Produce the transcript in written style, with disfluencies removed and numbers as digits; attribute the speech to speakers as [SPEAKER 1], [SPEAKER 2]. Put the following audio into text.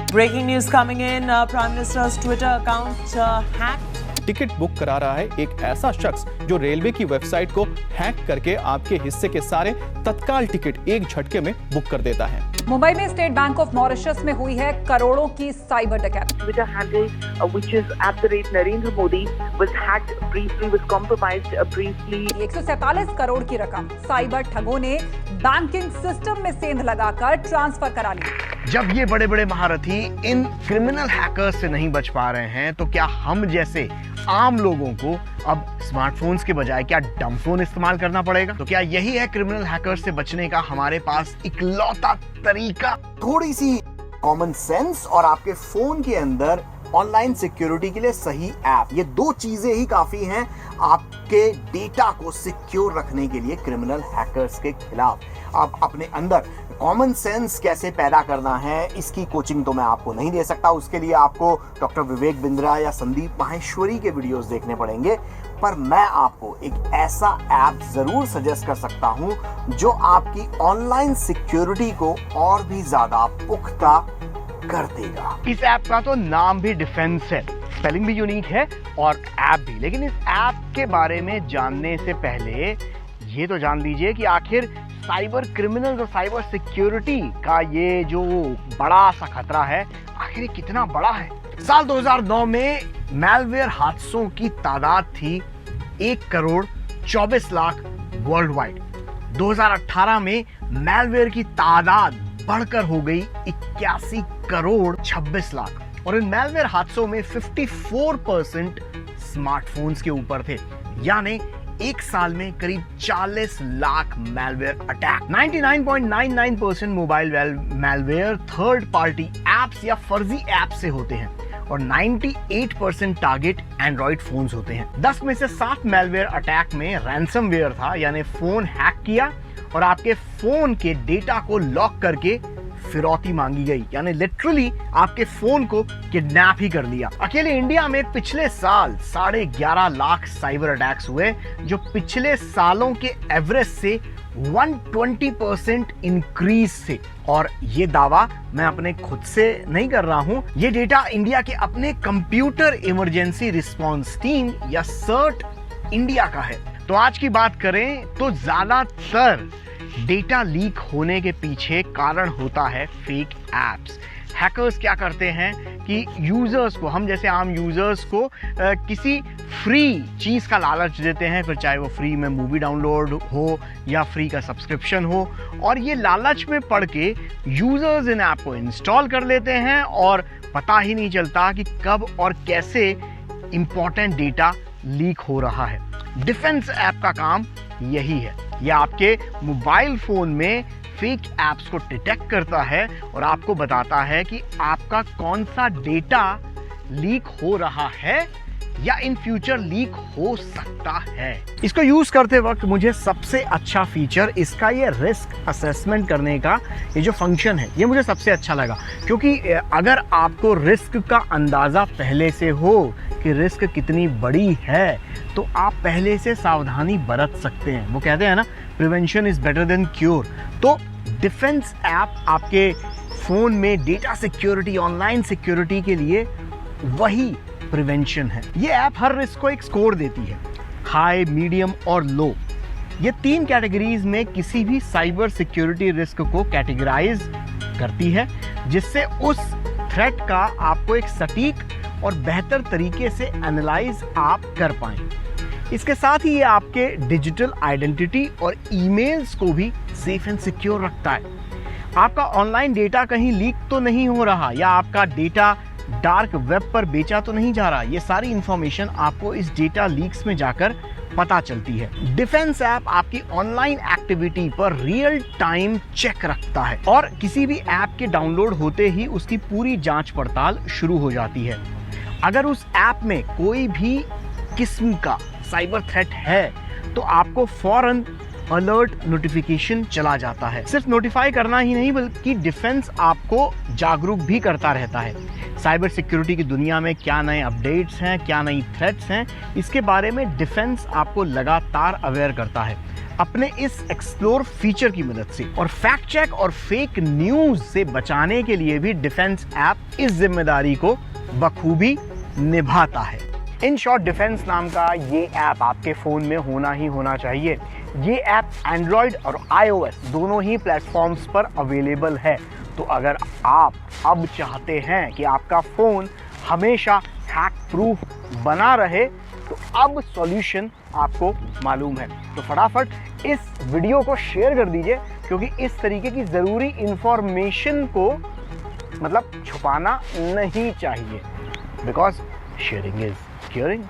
[SPEAKER 1] Breaking news coming in, Prime Minister's Twitter account hacked.
[SPEAKER 2] Ticket book करा रहा है एक ऐसा शख्स जो रेलवे की वेबसाइट को हैक करके आपके हिस्से के सारे तत्काल टिकट एक झटके में बुक कर देता है।
[SPEAKER 3] मुंबई में स्टेट बैंक ऑफ मॉरिशस में हुई है करोड़ों की साइबर डकैती।
[SPEAKER 4] Twitter handle, which is @Narendra Modi, was hacked briefly, was compromised briefly.
[SPEAKER 3] 147 crore की रकम साइबर ठगों ने बैंकिंग सिस्टम में सेंध लगाकर ट्रांसफर करा ली।
[SPEAKER 5] जब ये बड़े बड़े महारथी इन क्रिमिनल हैकर्स से नहीं बच पा रहे हैं, तो क्या हम जैसे आम लोगों को अब स्मार्टफोन्स के बजाय क्या डम फोन इस्तेमाल करना पड़ेगा? तो क्या यही है क्रिमिनल हैकर्स से बचने का हमारे पास इकलौता तरीका?
[SPEAKER 6] थोड़ी सी कॉमन सेंस और आपके फोन के अंदर ऑनलाइन सिक्योरिटी के लिए सही ऐप, ये दो चीजें ही काफी हैं आपके डेटा को सिक्योर रखने के लिए क्रिमिनल हैकर्स के खिलाफ। आप अपने अंदर कॉमन सेंस कैसे पैदा करना है, इसकी कोचिंग तो मैं आपको नहीं दे सकता। उसके लिए आपको डॉक्टर विवेक बिंद्रा या संदीप माहेश्वरी के वीडियोस देखने पड़ेंगे। पर मैं आपको एक ऐसा ऐप जरूर सजेस्ट कर सकता हूं जो आपकी ऑनलाइन सिक्योरिटी को और भी ज्यादा पुख्ता कर देगा।
[SPEAKER 5] इस ऐप का तो नाम भी डिफेंस है, स्पेलिंग भी यूनिक है और ऐप भी। लेकिन इस ऐप के बारे में जानने से पहले ये तो जान लीजिए कि आखिर साइबर क्रिमिनल्स और साइबर सिक्योरिटी का ये जो बड़ा सा खतरा है, आखिर कितना बड़ा है। साल 2009 में मैलवेयर हादसों की तादाद थी 1,24,00,000 वर्ल्ड वाइड। 2018 में मैलवेयर की तादाद बढ़कर हो गई 81,26,00,000 और इन मैलवेयर हादसों में 54% स्मार्टफोन्स के ऊपर थे, यानी एक साल में करीब 40 lakh malware attack. 99.99% mobile malware third party apps या फर्जी ऐप से होते हैं और 98% टारगेट एंड्रॉइड फोन्स होते हैं। 10 में से 7 मैलवेयर अटैक में रैंसमवेयर था, यानी फोन हैक किया और आपके फोन के डेटा को लॉक करके फिरौती मांगी गई, यानी लिटरली आपके फोन को किडनैप ही कर लिया। अकेले इंडिया में पिछले साल 11.5 लाख साइबर अटैक्स हुए, जो पिछले सालों के एवरेज से 120% इंक्रीज से। और ये दावा मैं अपने खुद से नहीं कर रहा हूं, ये डेटा इंडिया के अपने कंप्यूटर इमरजेंसी रिस्पांस टीम या सर्ट इंडिया का है। तो आज की बात करें तो ज्यादातर डेटा लीक होने के पीछे कारण होता है फेक एप्स। हैकर्स क्या करते हैं कि यूजर्स को, हम जैसे आम यूजर्स को किसी फ्री चीज का लालच देते हैं, फिर चाहे वो फ्री में मूवी डाउनलोड हो या फ्री का सब्सक्रिप्शन हो, और ये लालच में पड़ के यूजर्स इन ऐप को इंस्टॉल कर लेते हैं और पता ही नहीं चलता कि कब और कैसे इंपॉर्टेंट डेटा लीक हो रहा है। डिफेंस ऐप का काम यही है, यह आपके मोबाइल फोन में फेक एप्स को डिटेक्ट करता है और आपको बताता है कि आपका कौन सा डेटा लीक हो रहा है या इन फ्यूचर लीक हो सकता है। इसको यूज करते वक्त मुझे सबसे अच्छा फीचर इसका ये रिस्क असेसमेंट करने का ये जो फंक्शन है, ये मुझे सबसे अच्छा लगा। क्योंकि अगर आपको रिस्क का अंदाजा पहले से हो कि रिस्क कितनी बड़ी है, तो आप पहले से सावधानी बरत सकते हैं। वो कहते हैं ना, prevention is better than cure. तो डिफेंस ऐप आपके फोन में डेटा सिक्योरिटी, ऑनलाइन सिक्योरिटी के लिए वही प्रिवेंशन है। ये ऐप हर रिस्क को एक स्कोर देती है, हाई, मीडियम और लो। ये 3 कैटेगरीज में किसी भी साइबर सिक्योरिटी रिस्क को कैटेगराइज करती है, जिससे उस थ्रेट का आपको एक सटीक और बेहतर तरीके से एनालाइज आप कर पाएं। इसके साथ ही ये आपके डिजिटल आइडेंटिटी और ईमेल्स को भी सेफ एंड सिक्योर रखता है। आपका ऑनलाइन डेटा कहीं लीक तो नहीं हो रहा या आपका डेटा डार्क वेब पर बेचा तो नहीं जा रहा। ये सारी इंफॉर्मेशन आपको इस डेटा लीक्स में जाकर पता चलती है। डिफेंस ऐप आपकी ऑनलाइन एक्टिविटी पर रियल टाइम चेक रखता है और किसी भी ऐप के डाउनलोड होते ही उसकी पूरी जांच पड़ताल शुरू हो जाती है। अगर उस ऐप में कोई भी किस्म का साइबर थ्रेट है तो आपको फौरन अलर्ट नोटिफिकेशन चला जाता है। सिर्फ नोटिफाई करना ही नहीं, बल्कि डिफेंस आपको जागरूक भी करता रहता है। साइबर सिक्योरिटी की दुनिया में क्या नए अपडेट्स हैं, क्या नई थ्रेट्स हैं, इसके बारे में डिफेंस आपको लगातार अवेयर करता है। अपने इस एक्सप्लोर फीचर की मदद से। और फैक्ट चेक और फेक न्यूज से बचाने के लिए भी डिफेंस ऐप इस जिम्मेदारी को बखूबी निभाता है। इन शॉर्ट, डिफेंस नाम का ये ऐप आपके फ़ोन में होना ही होना चाहिए। ये ऐप एंड्रॉयड और iOS दोनों ही प्लेटफॉर्म्स पर अवेलेबल है। तो अगर आप अब चाहते हैं कि आपका फ़ोन हमेशा हैक प्रूफ बना रहे, तो अब सॉल्यूशन आपको मालूम है। तो फटाफट इस वीडियो को शेयर कर दीजिए, क्योंकि इस तरीके की ज़रूरी इंफॉर्मेशन को छुपाना नहीं चाहिए, बिकॉज शेयरिंग इज केयरिंग।